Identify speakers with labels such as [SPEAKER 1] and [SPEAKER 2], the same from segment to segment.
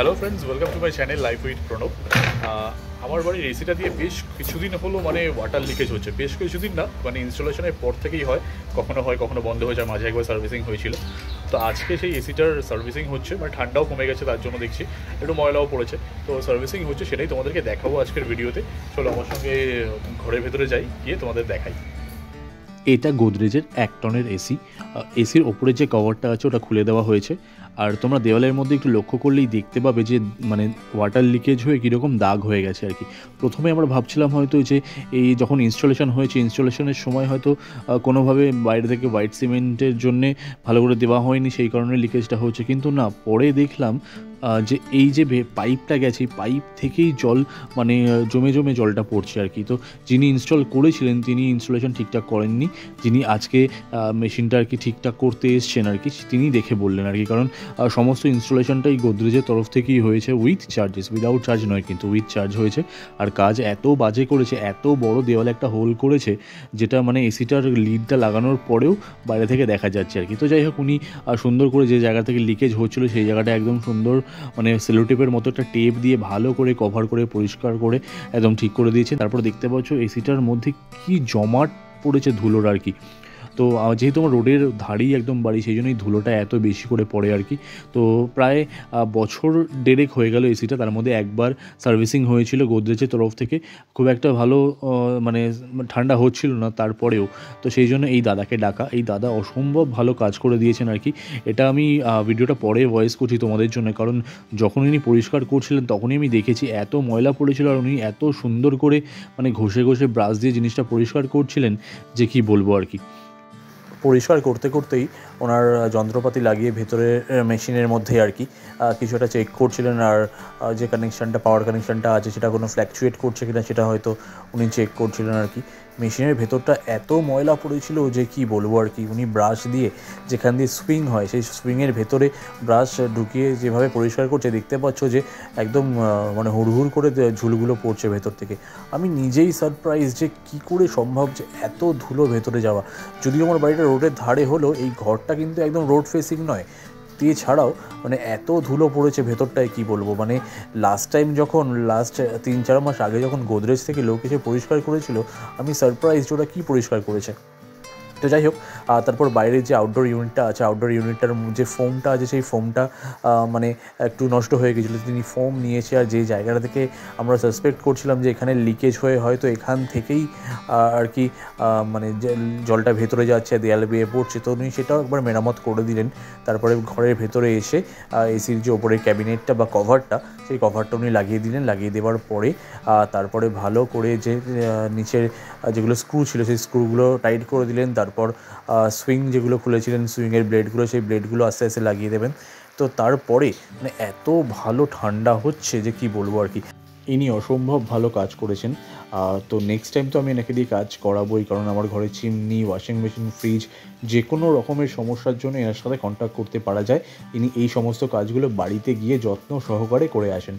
[SPEAKER 1] Hello friends, welcome to my channel life with Pranab. আমার বাড়ির এসিটা দিয়ে বেশ কিছুদিন হলো ওয়াটার লিকেজ হচ্ছে। বেশ কিছুদিন না, ইনস্টলেশনের পর থেকেই কখনো বন্ধ হয়ে যায়। মাঝে একবার সার্ভিসিং হয়েছিল, তো আজকে সেই এসিটার সার্ভিসিং হচ্ছে। ঠান্ডাও কমে গেছে, তার জন্য দেখছি একটু ময়লাও পড়েছে, তো সার্ভিসিং হচ্ছে, সেটাই তোমাদেরকে দেখাবো আজকের ভিডিওতে। চলো আমার সঙ্গে ঘরের ভেতরে যাই, গিয়ে তোমাদের দেখাই।
[SPEAKER 2] এটা গোদরেজের 1 টনের এসি। এসির ওপরে যে কভারটা আছে ওটা খুলে দেওয়া হয়েছে। আর তোমরা দেওয়ালের মধ্যে একটু লক্ষ্য করলেই দেখতে পাবে যে ওয়াটার লিকেজ হয়ে কীরকম দাগ হয়ে গেছে আর কি। প্রথমে আমরা ভাবছিলাম হয়তো যে এই যখন ইনস্টলেশন হয়েছে, ইনস্টলেশনের সময় হয়তো কোনোভাবে বাইরে থেকে হোয়াইট সিমেন্টের জন্যে ভালো করে দেওয়া হয়নি, সেই কারণে লিকেজটা হচ্ছে। কিন্তু না, পরে দেখলাম যে এই যে পাইপটা গেছে, পাইপ থেকেই জল জমে জমে জলটা পড়ছে আর কি। তো যিনি ইনস্টল করেছিলেন তিনি ইনস্টলেশন ঠিকঠাক করেননি। যিনি আজকে মেশিনটা আর কি ঠিকঠাক করতে এসছেন আর কি, তিনি দেখে বললেন আর কি। কারণ সমস্ত ইনস্টলেশনটাই গোদরেজের তরফ থেকেই হয়েছে, উইথ চার্জেস, উইদাউট চার্জ নয়, কিন্তু উইথ চার্জ হয়েছে। আর কাজ এত বাজে করেছে, এত বড় দেওয়ালে একটা হোল করেছে, যেটা এসিটার লিডটা লাগানোর পরেও বাইরে থেকে দেখা যাচ্ছে আর কি। তো যাই হোক, উনি সুন্দর করে যে জায়গা থেকে লিকেজ হচ্ছিলো সেই জায়গাটা একদম সুন্দর সেলোটেপের মতো একটা টেপ দিয়ে ভালো করে কভার করে পরিষ্কার করে একদম ঠিক করে দিয়েছে। তারপর দেখতে পাচ্ছ এসিটার মধ্যে কি জমাট পড়েছে ধুলোর আর কি। তো যেহেতু আমার রোডের ধারেই একদম বাড়ি, সেই জন্যই ধুলোটা এত বেশি করে পড়ে আর কি। তো প্রায় বছর দেড়েক হয়ে গেল এসিটা, তার মধ্যে একবার সার্ভিসিং হয়েছিল গোদরেজের তরফ থেকে। খুব একটা ভালো ঠান্ডা হচ্ছিল না তারপরেও, তো সেই জন্য এই দাদাকে ডাকা। এই দাদা অসম্ভব ভালো কাজ করে দিয়েছেন আর কি। এটা আমি ভিডিওটা পরে ভয়েস করছি তোমাদের জন্য, কারণ যখন উনি পরিষ্কার করছিলেন তখনই আমি দেখেছি এত ময়লা পড়েছিল, আর উনি এত সুন্দর করে ঘষে ঘষে ব্রাশ দিয়ে জিনিসটা পরিষ্কার করছিলেন যে কি বলবো আর কি। পরিষ্কার করতে করতেই ওনার যন্ত্রপাতি লাগিয়ে ভেতরে মেশিনের মধ্যে আর কি কিছু একটা চেক করছিলেন। আর যে কানেকশানটা, পাওয়ার কানেকশানটা আছে, সেটা কোনো ফ্ল্যাকচুয়েট করছে কিনা সেটা হয়তো উনি চেক করছিলেন আর কি। মেশিনের ভেতরটা এত ময়লা পড়েছিল যে কি বলবো আর কি। উনি ব্রাশ দিয়ে, যেখান দিয়ে সুইং হয়, সেই সুইংয়ের ভেতরে ব্রাশ ঢুকিয়ে যেভাবে পরিষ্কার করছে, দেখতে পাচ্ছ যে একদম হুড়হুড় করে ঝুলগুলো পড়ছে ভেতর থেকে। আমি নিজেই সারপ্রাইজ যে কী করে সম্ভব যে এত ধুলো ভেতরে যাওয়া। যদিও আমার বাড়িটা রোডের ধারে হলো, এই ঘরটা কিন্তু একদম রোড ফেসিং নয়। দিয়ে ছাড়াও এত ধুলো পড়েছে ভেতরটায় কি বলবো। লাস্ট টাইম যখন, লাস্ট 3-4 মাস আগে যখন গোদরেজ থেকে লোক এসে পরিষ্কার করেছিল, আমি সারপ্রাইজ ওরা কী পরিষ্কার করেছে। তো যাই হোক, তারপর বাইরের যে আউটডোর ইউনিটটা আছে, আউটডোর ইউনিটটার যে ফোমটা আছে, সেই ফোমটা একটু নষ্ট হয়ে গেছিলো। তিনি ফোম নিয়েছে, আর যে জায়গাটা থেকে আমরা সাসপেক্ট করছিলাম যে এখানে লিকেজ হয়ে হয়তো এখান থেকেই আর কি জলটা ভেতরে যাচ্ছে, দেয়ালে বেয়ে পড়ছে, তো উনি সেটাও একবার মেরামত করে দিলেন। তারপরে ঘরের ভেতরে এসে এসির যে ওপরের ক্যাবিনেটটা বা কভারটা, সেই কভারটা উনি লাগিয়ে দিলেন। লাগিয়ে দেওয়ার পরে তারপরে ভালো করে যে নিচের যেগুলো স্ক্রু ছিল, সেই স্ক্রুগুলো টাইট করে দিলেন। তারপর সুইং যেগুলো খুলেছিলেন, সুইংয়ের ব্লেডগুলো, সেই ব্লেডগুলো আস্তে আস্তে লাগিয়ে দেবেন। তো তারপরে এত ভালো ঠান্ডা হচ্ছে যে কি বলবো আর কি। ইনি অসম্ভব ভালো কাজ করেছেন। তো নেক্সট টাইম তো আমি এনাকে দিয়ে কাজ করাবোই, কারণ আমার ঘরে চিমনি, ওয়াশিং মেশিন, ফ্রিজ, যে কোনো রকমের সমস্যার জন্য এনার সাথে কন্ট্যাক্ট করতে পারা যায়। ইনি এই সমস্ত কাজগুলো বাড়িতে গিয়ে যত্ন সহকারে করে আসেন।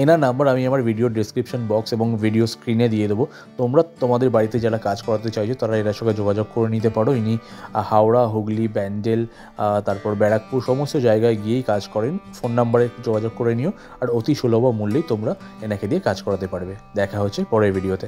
[SPEAKER 2] এনার নাম্বার আমি আমার ভিডিও ডেসক্রিপশন বক্স এবং ভিডিও স্ক্রিনে দিয়ে দেবো। তোমরা তোমাদের বাড়িতে যারা কাজ করাতে চাইছো তারা এনার সঙ্গে যোগাযোগ করে নিতে পারো। ইনি হাওড়া, হুগলি, ব্যান্ডেল, তারপর ব্যারাকপুর সমস্ত জায়গায় গিয়েই কাজ করেন। ফোন নাম্বারে যোগাযোগ করে নিও, আর অতি সুলভ মূল্যেই তোমরা এনাকে দিয়ে কাজ করাতে পারবে। দেখা হচ্ছে পরের ভিডিওতে।